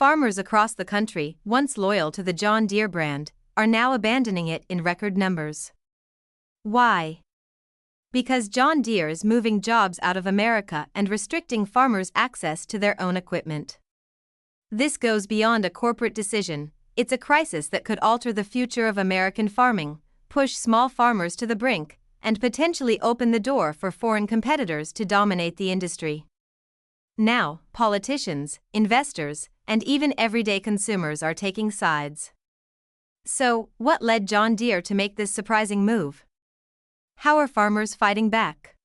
farmers across the country, once loyal to the John Deere brand, are now abandoning it in record numbers. Why? Because John Deere is moving jobs out of America and restricting farmers' access to their own equipment. This goes beyond a corporate decision. It's a crisis that could alter the future of American farming, push small farmers to the brink, and potentially open the door for foreign competitors to dominate the industry. Now, politicians, investors, and even everyday consumers are taking sides. So, what led John Deere to make this surprising move? How are farmers fighting back?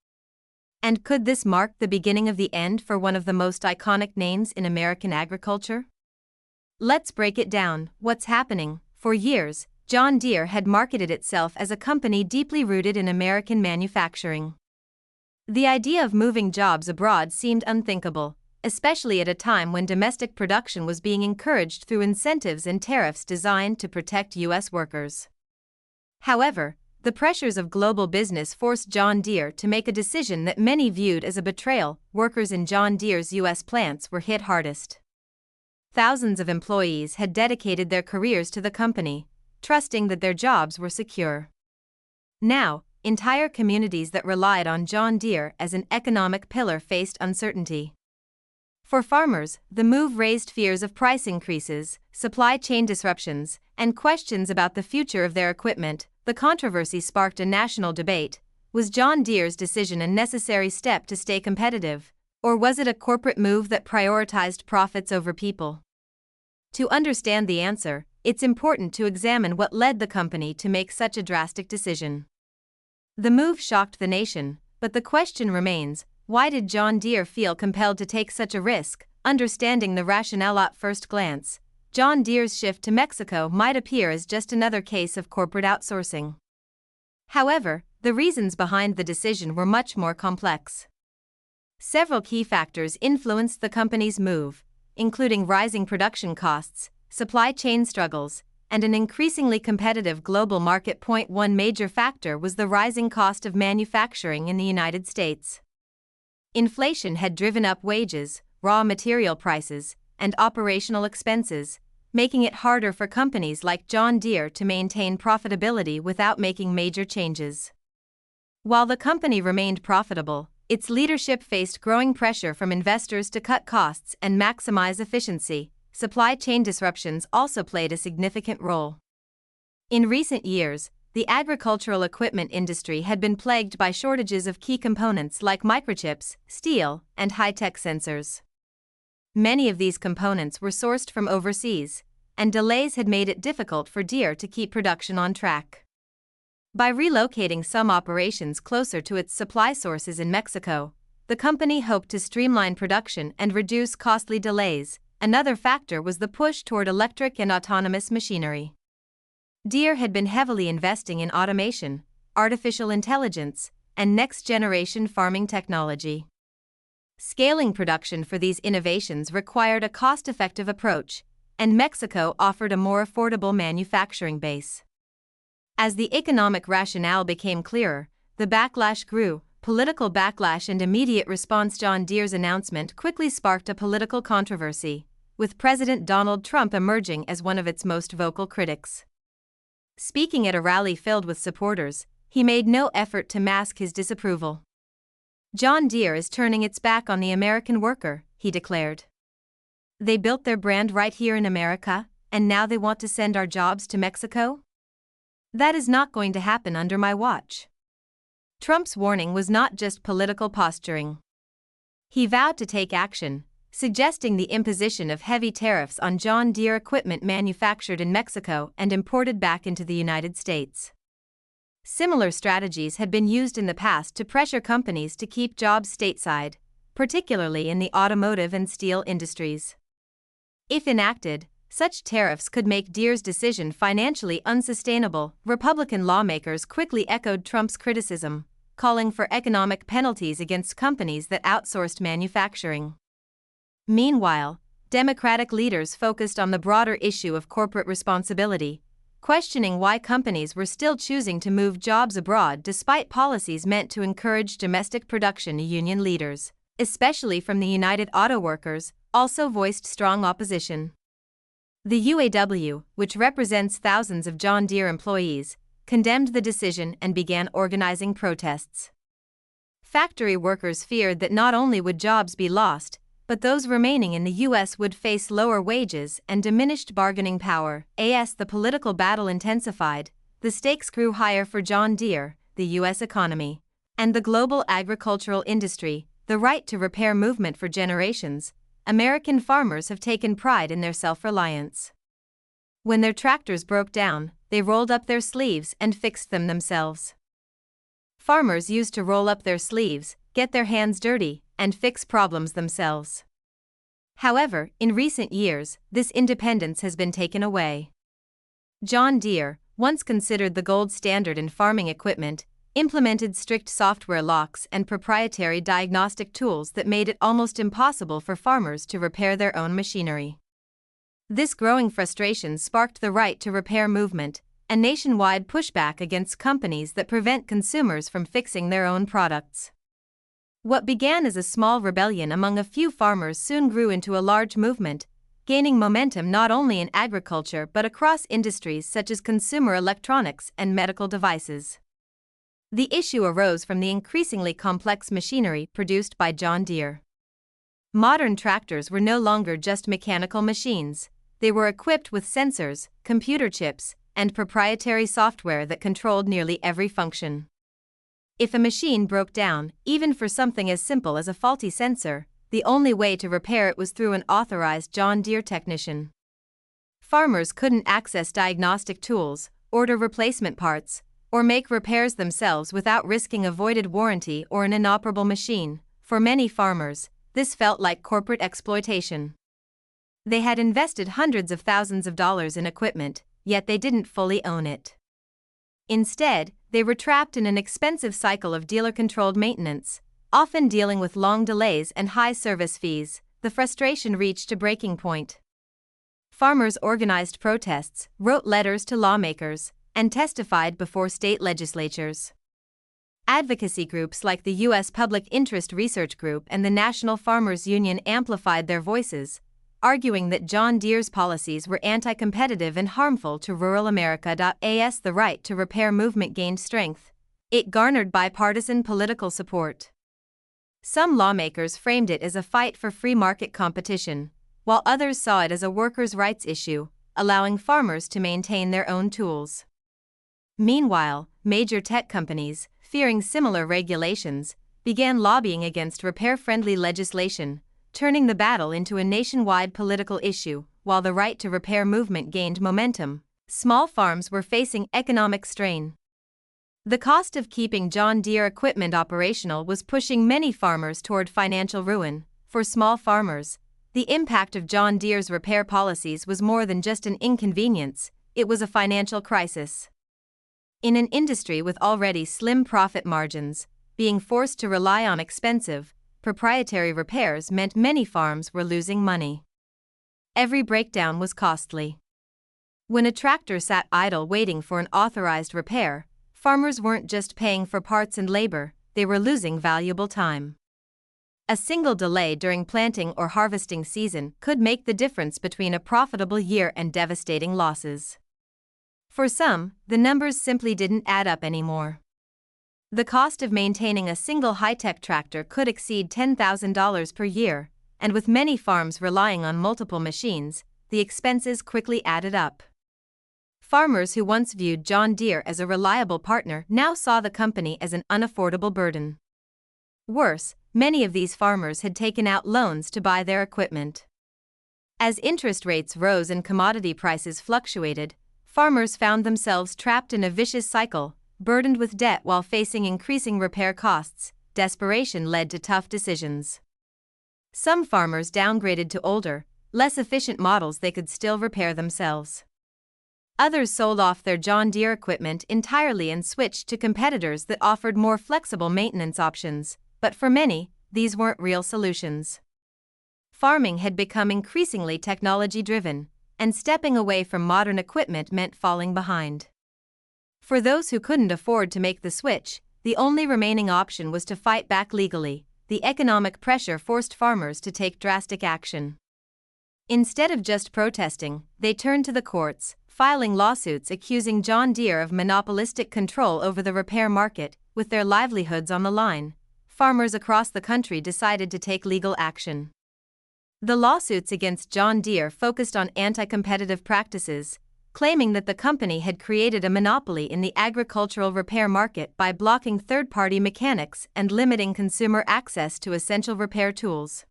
And could this mark the beginning of the end for one of the most iconic names in American agriculture? Let's break it down. What's happening? For years, John Deere had marketed itself as a company deeply rooted in American manufacturing. The idea of moving jobs abroad seemed unthinkable, especially at a time when domestic production was being encouraged through incentives and tariffs designed to protect U.S. workers. However, the pressures of global business forced John Deere to make a decision that many viewed as a betrayal. Workers in John Deere's U.S. plants were hit hardest. Thousands of employees had dedicated their careers to the company, trusting that their jobs were secure. Now, entire communities that relied on John Deere as an economic pillar faced uncertainty. For farmers, the move raised fears of price increases, supply chain disruptions, and questions about the future of their equipment. The controversy sparked a national debate. Was John Deere's decision a necessary step to stay competitive, or was it a corporate move that prioritized profits over people? To understand the answer, it's important to examine what led the company to make such a drastic decision. The move shocked the nation, but the question remains, why did John Deere feel compelled to take such a risk? Understanding the rationale at first glance, John Deere's shift to Mexico might appear as just another case of corporate outsourcing. However, the reasons behind the decision were much more complex. Several key factors influenced the company's move, including rising production costs, supply chain struggles, and an increasingly competitive global market. One major factor was the rising cost of manufacturing in the United States. Inflation had driven up wages, raw material prices, and operational expenses, making it harder for companies like John Deere to maintain profitability without making major changes. While the company remained profitable, its leadership faced growing pressure from investors to cut costs and maximize efficiency. Supply chain disruptions also played a significant role. In recent years, the agricultural equipment industry had been plagued by shortages of key components like microchips, steel, and high-tech sensors. Many of these components were sourced from overseas, and delays had made it difficult for Deere to keep production on track. By relocating some operations closer to its supply sources in Mexico, the company hoped to streamline production and reduce costly delays. Another factor was the push toward electric and autonomous machinery. Deere had been heavily investing in automation, artificial intelligence, and next-generation farming technology. Scaling production for these innovations required a cost-effective approach, and Mexico offered a more affordable manufacturing base. As the economic rationale became clearer, the backlash grew. Political backlash and immediate response. John Deere's announcement quickly sparked a political controversy, with President Donald Trump emerging as one of its most vocal critics. Speaking at a rally filled with supporters, he made no effort to mask his disapproval. John Deere is turning its back on the American worker, he declared. They built their brand right here in America, and now they want to send our jobs to Mexico? That is not going to happen under my watch. Trump's warning was not just political posturing. He vowed to take action, suggesting the imposition of heavy tariffs on John Deere equipment manufactured in Mexico and imported back into the United States. Similar strategies had been used in the past to pressure companies to keep jobs stateside, particularly in the automotive and steel industries. If enacted, such tariffs could make Deere's decision financially unsustainable. Republican lawmakers quickly echoed Trump's criticism, calling for economic penalties against companies that outsourced manufacturing. Meanwhile, Democratic leaders focused on the broader issue of corporate responsibility, questioning why companies were still choosing to move jobs abroad despite policies meant to encourage domestic production. Union leaders, especially from the United Auto Workers, also voiced strong opposition. The UAW, which represents thousands of John Deere employees, condemned the decision and began organizing protests. Factory workers feared that not only would jobs be lost, but those remaining in the U.S. would face lower wages and diminished bargaining power. As the political battle intensified, the stakes grew higher for John Deere, the U.S. economy, and the global agricultural industry. The right to repair movement. For generations, American farmers have taken pride in their self-reliance. When their tractors broke down, they rolled up their sleeves and fixed them themselves. Farmers used to roll up their sleeves, get their hands dirty, and fix problems themselves. However, in recent years, this independence has been taken away. John Deere, once considered the gold standard in farming equipment, implemented strict software locks and proprietary diagnostic tools that made it almost impossible for farmers to repair their own machinery. This growing frustration sparked the right to repair movement, a nationwide pushback against companies that prevent consumers from fixing their own products. What began as a small rebellion among a few farmers soon grew into a large movement, gaining momentum not only in agriculture but across industries such as consumer electronics and medical devices. The issue arose from the increasingly complex machinery produced by John Deere. Modern tractors were no longer just mechanical machines, they were equipped with sensors, computer chips, and proprietary software that controlled nearly every function. If a machine broke down, even for something as simple as a faulty sensor, the only way to repair it was through an authorized John Deere technician. Farmers couldn't access diagnostic tools, order replacement parts, or make repairs themselves without risking a voided warranty or an inoperable machine. For many farmers, this felt like corporate exploitation. They had invested hundreds of thousands of dollars in equipment, yet they didn't fully own it. Instead, they were trapped in an expensive cycle of dealer-controlled maintenance, often dealing with long delays and high service fees. The frustration reached a breaking point. Farmers organized protests, wrote letters to lawmakers, and testified before state legislatures. Advocacy groups like the U.S. Public Interest Research Group and the National Farmers Union amplified their voices, arguing that John Deere's policies were anti-competitive and harmful to rural America. As the right to repair movement gained strength, it garnered bipartisan political support. Some lawmakers framed it as a fight for free market competition, while others saw it as a workers' rights issue, allowing farmers to maintain their own tools. Meanwhile, major tech companies, fearing similar regulations, began lobbying against repair-friendly legislation, turning the battle into a nationwide political issue. While the right to repair movement gained momentum, small farms were facing economic strain. The cost of keeping John Deere equipment operational was pushing many farmers toward financial ruin. For small farmers, the impact of John Deere's repair policies was more than just an inconvenience, it was a financial crisis. In an industry with already slim profit margins, being forced to rely on expensive, proprietary repairs meant many farms were losing money. Every breakdown was costly. When a tractor sat idle waiting for an authorized repair, farmers weren't just paying for parts and labor, they were losing valuable time. A single delay during planting or harvesting season could make the difference between a profitable year and devastating losses. For some, the numbers simply didn't add up anymore. The cost of maintaining a single high-tech tractor could exceed $10,000 per year, and with many farms relying on multiple machines, the expenses quickly added up. Farmers who once viewed John Deere as a reliable partner now saw the company as an unaffordable burden. Worse, many of these farmers had taken out loans to buy their equipment. As interest rates rose and commodity prices fluctuated, farmers found themselves trapped in a vicious cycle, burdened with debt while facing increasing repair costs. Desperation led to tough decisions. Some farmers downgraded to older, less efficient models they could still repair themselves. Others sold off their John Deere equipment entirely and switched to competitors that offered more flexible maintenance options, but for many, these weren't real solutions. Farming had become increasingly technology-driven, and stepping away from modern equipment meant falling behind. For those who couldn't afford to make the switch, the only remaining option was to fight back legally. The economic pressure forced farmers to take drastic action. Instead of just protesting, they turned to the courts, filing lawsuits accusing John Deere of monopolistic control over the repair market. With their livelihoods on the line, farmers across the country decided to take legal action. The lawsuits against John Deere focused on anti-competitive practices, claiming that the company had created a monopoly in the agricultural repair market by blocking third-party mechanics and limiting consumer access to essential repair tools.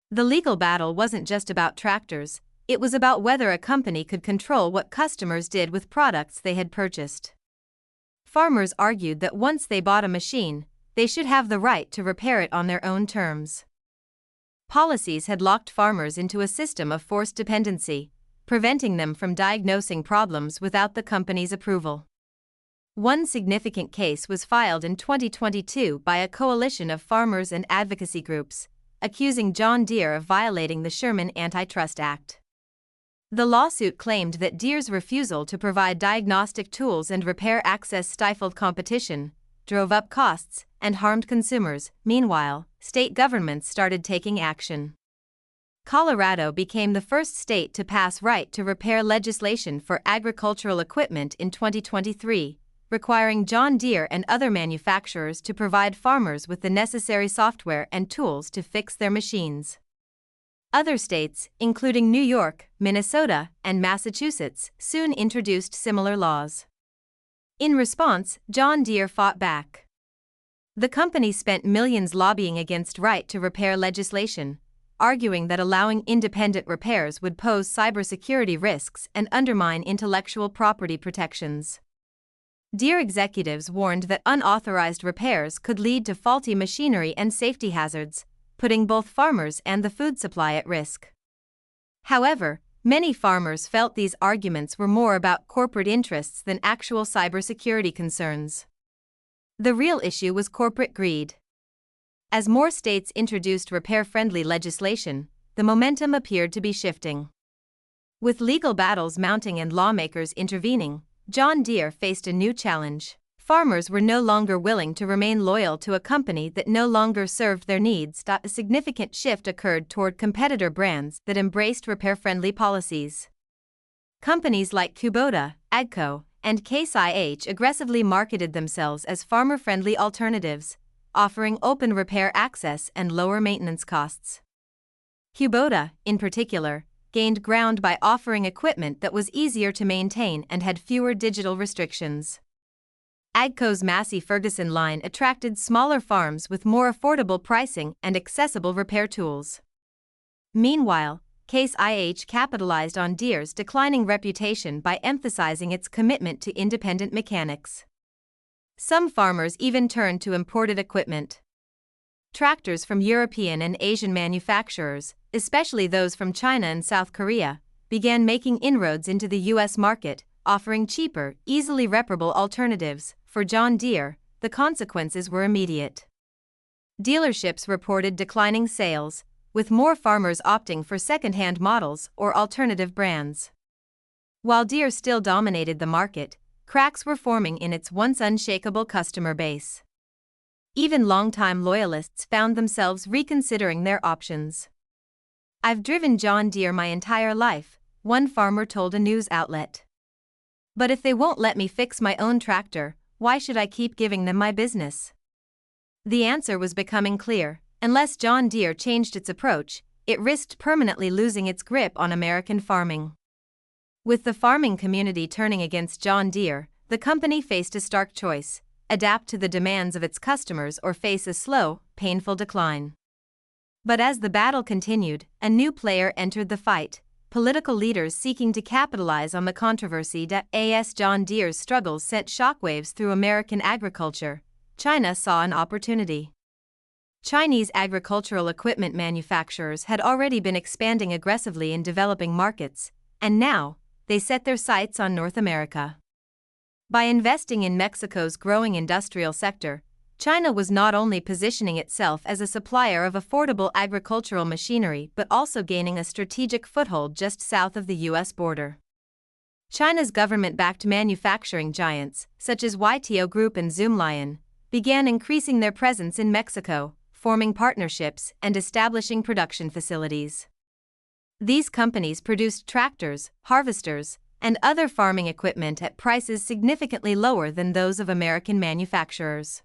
The legal battle wasn't just about tractors, it was about whether a company could control what customers did with products they had purchased. Farmers argued that once they bought a machine, they should have the right to repair it on their own terms. Policies had locked farmers into a system of forced dependency, preventing them from diagnosing problems without the company's approval. One significant case was filed in 2022 by a coalition of farmers and advocacy groups, accusing John Deere of violating the Sherman Antitrust Act. The lawsuit claimed that Deere's refusal to provide diagnostic tools and repair access stifled competition, drove up costs, and harmed consumers. Meanwhile, state governments started taking action. Colorado became the first state to pass right to repair legislation for agricultural equipment in 2023, requiring John Deere and other manufacturers to provide farmers with the necessary software and tools to fix their machines. Other states, including New York, Minnesota, and Massachusetts, soon introduced similar laws. In response, John Deere fought back. The company spent millions lobbying against right to repair legislation, arguing that allowing independent repairs would pose cybersecurity risks and undermine intellectual property protections. Deere executives warned that unauthorized repairs could lead to faulty machinery and safety hazards, putting both farmers and the food supply at risk. However, many farmers felt these arguments were more about corporate interests than actual cybersecurity concerns. The real issue was corporate greed. As more states introduced repair-friendly legislation, the momentum appeared to be shifting. With legal battles mounting and lawmakers intervening, John Deere faced a new challenge. Farmers were no longer willing to remain loyal to a company that no longer served their needs. A significant shift occurred toward competitor brands that embraced repair-friendly policies. Companies like Kubota, AGCO, and Case IH aggressively marketed themselves as farmer-friendly alternatives, offering open repair access and lower maintenance costs. Kubota, in particular, gained ground by offering equipment that was easier to maintain and had fewer digital restrictions. AGCO's Massey Ferguson line attracted smaller farms with more affordable pricing and accessible repair tools. Meanwhile, Case IH capitalized on Deere's declining reputation by emphasizing its commitment to independent mechanics. Some farmers even turned to imported equipment. Tractors from European and Asian manufacturers, especially those from China and South Korea, began making inroads into the U.S. market, offering cheaper, easily reparable alternatives. For John Deere, the consequences were immediate. Dealerships reported declining sales, with more farmers opting for second-hand models or alternative brands. While Deere still dominated the market, cracks were forming in its once unshakable customer base. Even longtime loyalists found themselves reconsidering their options. "I've driven John Deere my entire life," one farmer told a news outlet. "But if they won't let me fix my own tractor, why should I keep giving them my business?" The answer was becoming clear. Unless John Deere changed its approach, it risked permanently losing its grip on American farming. With the farming community turning against John Deere, the company faced a stark choice: adapt to the demands of its customers or face a slow, painful decline. But as the battle continued, a new player entered the fight: political leaders seeking to capitalize on the controversy. As John Deere's struggles sent shockwaves through American agriculture, China saw an opportunity. Chinese agricultural equipment manufacturers had already been expanding aggressively in developing markets, and now, they set their sights on North America. By investing in Mexico's growing industrial sector, China was not only positioning itself as a supplier of affordable agricultural machinery but also gaining a strategic foothold just south of the U.S. border. China's government-backed manufacturing giants, such as YTO Group and Zoomlion, began increasing their presence in Mexico, forming partnerships and establishing production facilities. These companies produced tractors, harvesters, and other farming equipment at prices significantly lower than those of American manufacturers.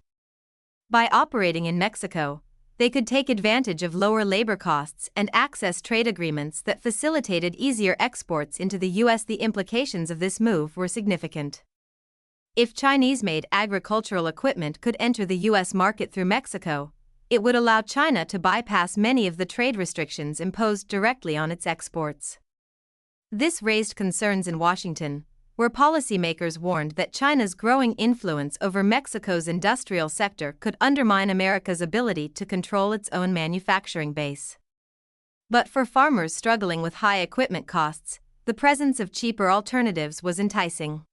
By operating in Mexico, they could take advantage of lower labor costs and access trade agreements that facilitated easier exports into the U.S. The implications of this move were significant. If Chinese-made agricultural equipment could enter the U.S. market through Mexico, it would allow China to bypass many of the trade restrictions imposed directly on its exports. This raised concerns in Washington, where policymakers warned that China's growing influence over Mexico's industrial sector could undermine America's ability to control its own manufacturing base. But for farmers struggling with high equipment costs, the presence of cheaper alternatives was enticing.